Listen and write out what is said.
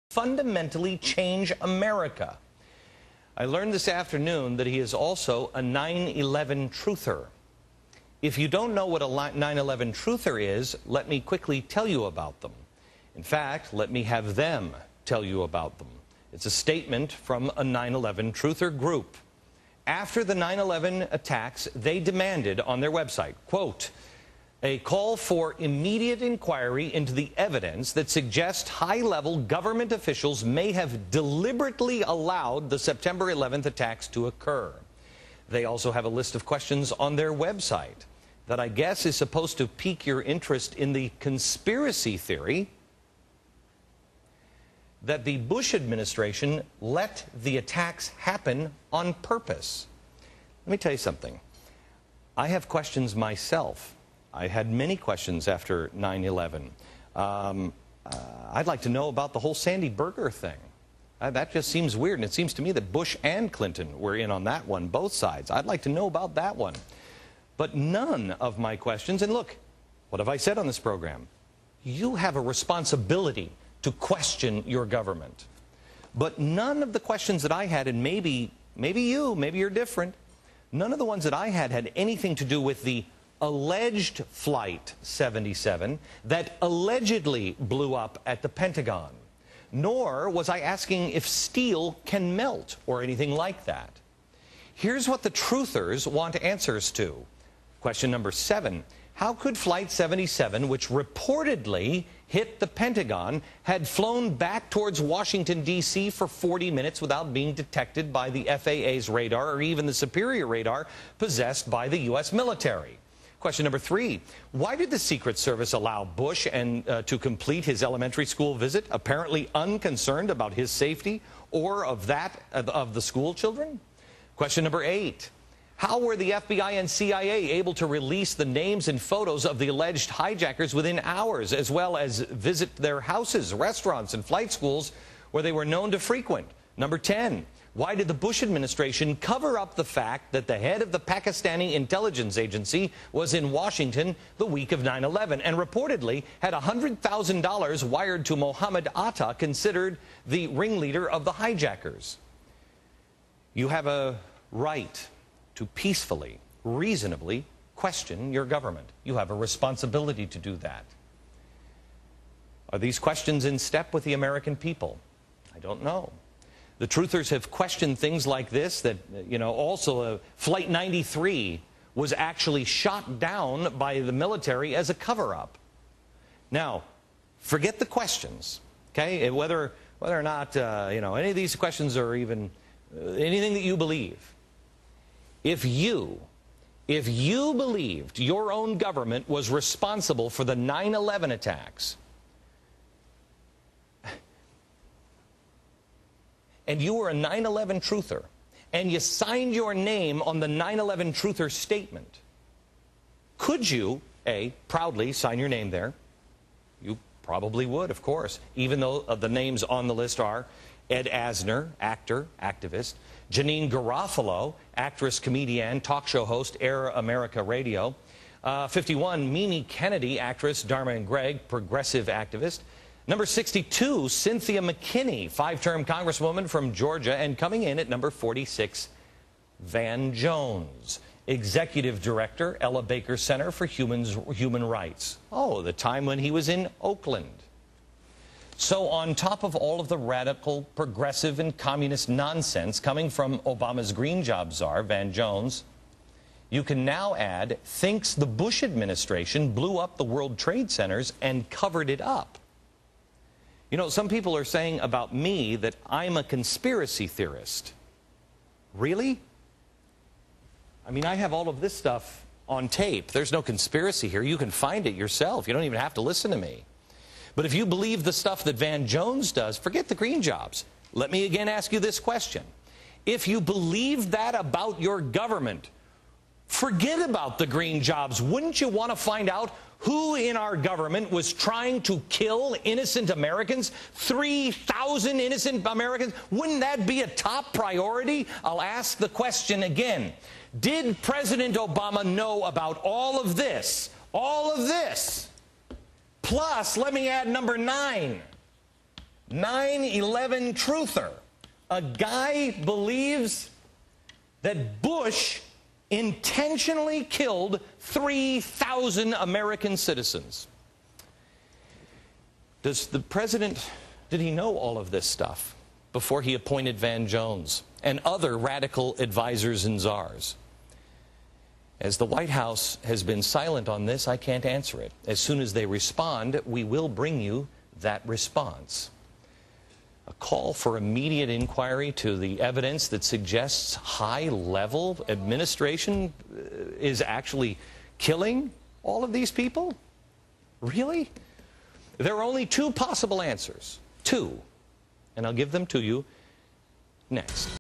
fundamentally change America. I learned this afternoon that he is also a 9/11 truther. If you don't know what a 9/11 truther is, let me quickly tell you about them. In fact, let me have them tell you about them. It's a statement from a 9/11 truther group. After the 9/11 attacks, they demanded on their website, quote, a call for immediate inquiry into the evidence that suggests high-level government officials may have deliberately allowed the September 11th attacks to occur. They also have a list of questions on their website that I guess is supposed to pique your interest in the conspiracy theory that the Bush administration let the attacks happen on purpose. Let me tell you something. I have questions myself. I had many questions after 9/11. I'd like to know about the whole Sandy Berger thing. That just seems weird, and it seems to me that Bush and Clinton were in on that one, both sides. I'd like to know about that one. But none of my questions, and look, what have I said on this program? You have a responsibility to question your government. But none of the questions that I had, and maybe you're different, none of the ones that I had anything to do with the alleged Flight 77 that allegedly blew up at the Pentagon. Nor was I asking if steel can melt or anything like that. Here's what the truthers want answers to. Question number 7. How could Flight 77, which reportedly hit the Pentagon, had flown back towards Washington, D.C. for 40 minutes without being detected by the FAA's radar or even the superior radar possessed by the U.S. military? Question number 3, why did the Secret Service allow Bush to complete his elementary school visit, apparently unconcerned about his safety or of that of the school children? Question number 8, how were the FBI and CIA able to release the names and photos of the alleged hijackers within hours, as well as visit their houses, restaurants, and flight schools where they were known to frequent? Number 10, why did the Bush administration cover up the fact that the head of the Pakistani intelligence agency was in Washington the week of 9/11 and reportedly had $100,000 wired to Mohammed Atta, considered the ringleader of the hijackers? You have a right to peacefully, reasonably question your government. You have a responsibility to do that. Are these questions in step with the American people? I don't know. The truthers have questioned things like this, that, also Flight 93 was actually shot down by the military as a cover-up. Now, forget the questions, okay? Whether or not, any of these questions are even anything that you believe. If you believed your own government was responsible for the 9/11 attacks, and you were a 9/11 truther, and you signed your name on the 9/11 truther statement, could you, A, proudly sign your name there? You probably would, of course, even though the names on the list are Ed Asner, actor, activist; Janine Garofalo, actress, comedian, talk show host, Air America Radio; 51, Mimi Kennedy, actress, Dharma and Greg, progressive activist; number 62, Cynthia McKinney, 5-term congresswoman from Georgia; and coming in at number 46, Van Jones, executive director, Ella Baker Center for Human Rights. Oh, the time when he was in Oakland. So on top of all of the radical, progressive, and communist nonsense coming from Obama's green job czar, Van Jones, you can now add, thinks the Bush administration blew up the World Trade Centers and covered it up. Some people are saying about me that I'm a conspiracy theorist. Really? I mean, I have all of this stuff on tape. There's no conspiracy here. You can find it yourself. You don't even have to listen to me. But if you believe the stuff that Van Jones does, forget the green jobs. Let me again ask you this question. If you believe that about your government, forget about the green jobs. Wouldn't you want to find out who in our government was trying to kill innocent Americans? 3,000 innocent Americans? Wouldn't that be a top priority? I'll ask the question again. Did President Obama know about all of this? All of this? Plus, let me add number 9. 9/11 truther. A guy believes that Bush intentionally killed 3,000 American citizens. Does the president, did he know all of this stuff before he appointed Van Jones and other radical advisors and czars? As the White House has been silent on this, I can't answer it. As soon as they respond, we will bring you that response. A call for immediate inquiry to the evidence that suggests high-level administration is actually killing all of these people? Really? There are only two possible answers. Two. And I'll give them to you next.